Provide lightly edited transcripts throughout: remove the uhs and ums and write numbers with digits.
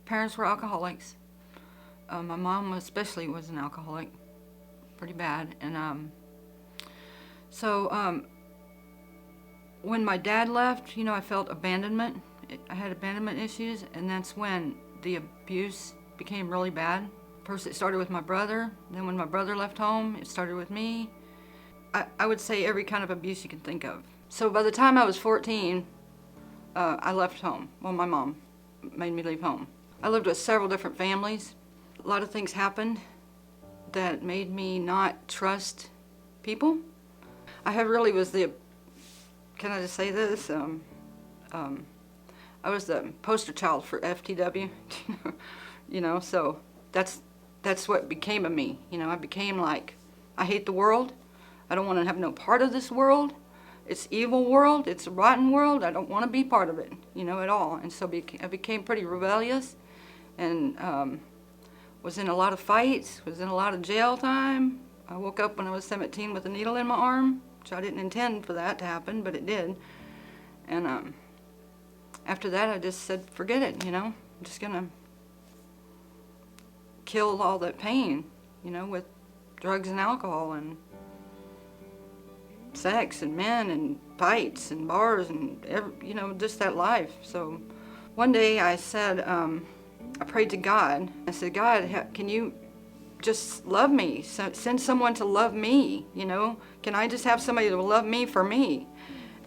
parents were alcoholics. My mom especially was an alcoholic, pretty bad. And so when my dad left, you know, I felt abandonment. I had abandonment issues, and that's when the abuse became really bad. First it started with my brother, then when my brother left home, it started with me. I would say every kind of abuse you can think of. So by the time I was 14, I left home. Well, my mom made me leave home. I lived with several different families. A lot of things happened that made me not trust people. I really was the, can I just say this? I was the poster child for FTW, you know, so that's what became of me. You know, I became like, I hate the world. I don't want to have no part of this world. It's evil world. It's a rotten world. I don't want to be part of it, you know, at all. And so I became pretty rebellious, and was in a lot of fights, was in a lot of jail time. I woke up when I was 17 with a needle in my arm, which I didn't intend for that to happen, but it did. And after that, I just said, forget it, you know. I'm just going to kill all that pain, you know, with drugs and alcohol and sex and men and fights and bars and, you know, just that life. So one day I said, I prayed to God. I said, God, can you just love me? Send someone to love me, you know? Can I just have somebody to love me for me?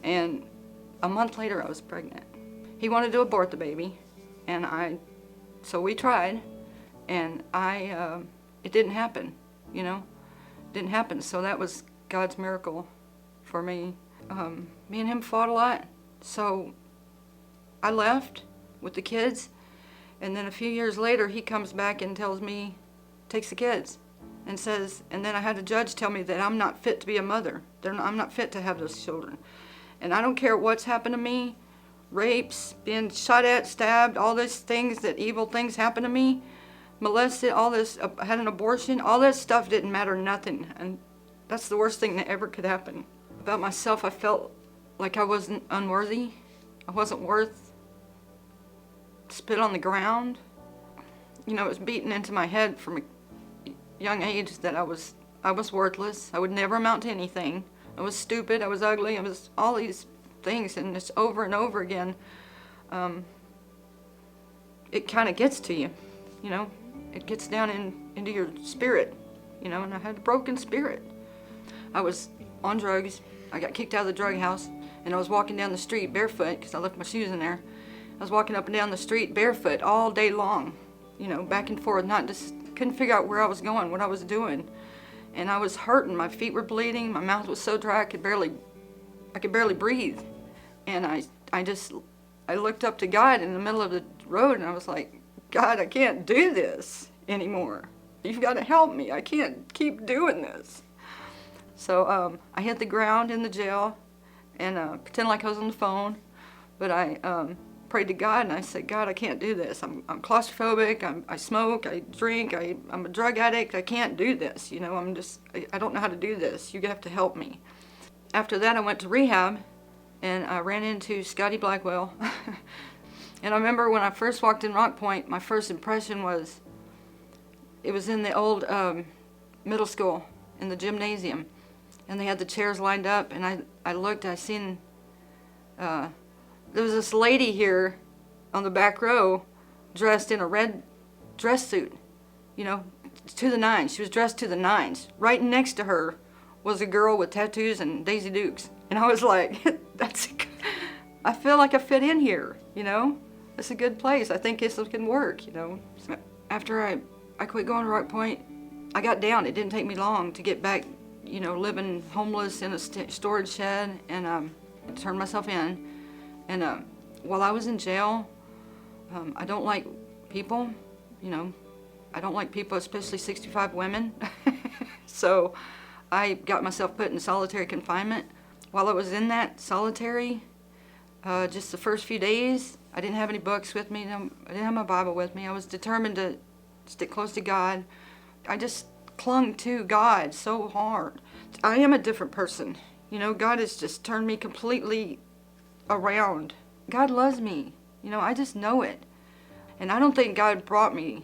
And a month later, I was pregnant. He wanted to abort the baby, and so we tried, and it didn't happen, you know? It didn't happen, so that was God's miracle for me. Me and him fought a lot, so I left with the kids, and then a few years later, he comes back and tells me, takes the kids, and says, and then I had a judge tell me that I'm not fit to be a mother. I'm not fit to have those children. And I don't care what's happened to me, rapes, being shot at, stabbed, all these things, that evil things happened to me, molested, all this, had an abortion, all that stuff didn't matter nothing. And that's the worst thing that ever could happen. About myself, I felt like I wasn't unworthy. I wasn't worth spit on the ground. You know, it was beaten into my head from a young age that I was worthless. I would never amount to anything. I was stupid, I was ugly, I was all these things, and it's over and over again. It kind of gets to you, you know? It gets down into your spirit, you know, and I had a broken spirit. I was on drugs. I got kicked out of the drug house, and I was walking down the street barefoot because I left my shoes in there. I was walking up and down the street barefoot all day long, you know, back and forth, couldn't figure out where I was going, what I was doing. And I was hurting, my feet were bleeding, my mouth was so dry I could barely breathe. And I looked up to God in the middle of the road, and I was like, God, I can't do this anymore. You've got to help me. I can't keep doing this. So I hit the ground in the jail and pretended like I was on the phone, but I prayed to God, and I said, God, I can't do this. I'm claustrophobic, I smoke, I drink, I'm a drug addict, I can't do this, you know, I don't know how to do this. You have to help me. After that, I went to rehab, and I ran into Scotty Blackwell. And I remember when I first walked in Rock Point, my first impression was, it was in the old middle school, in the gymnasium, and they had the chairs lined up, and I looked, I seen, there was this lady here on the back row dressed in a red dress suit, you know, to the nines. She was dressed to the nines. Right next to her was a girl with tattoos and Daisy Dukes. And I was like, I feel like I fit in here, you know? It's a good place. I think this can work, you know? So after I quit going to Rock Point, I got down. It didn't take me long to get back, you know, living homeless in a storage shed, and turned myself in. And while I was in jail, I don't like people, you know. I don't like people, especially 65 women. So I got myself put in solitary confinement. While I was in that solitary, just the first few days, I didn't have any books with me. I didn't have my Bible with me. I was determined to stick close to God. I just clung to God so hard. I am a different person. You know, God has just turned me completely around. God loves me. You know, I just know it. And I don't think God brought me.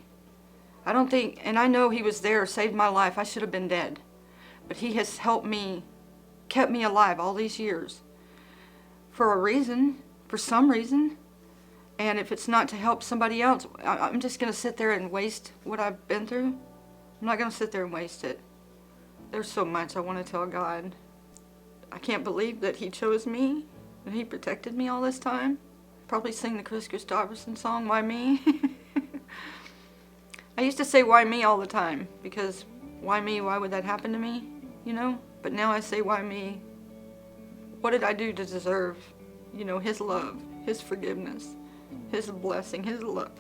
I don't think, and I know He was there, saved my life. I should have been dead. But He has helped me, kept me alive all these years. For a reason, for some reason. And if it's not to help somebody else, I'm just going to sit there and waste what I've been through. I'm not going to sit there and waste it. There's so much I want to tell God. I can't believe that He chose me and He protected me all this time. Probably sing the Chris Christopherson song, Why Me? I used to say why me all the time, because why me, why would that happen to me, you know? But now I say why me? What did I do to deserve, you know, His love, His forgiveness, His blessing, His love?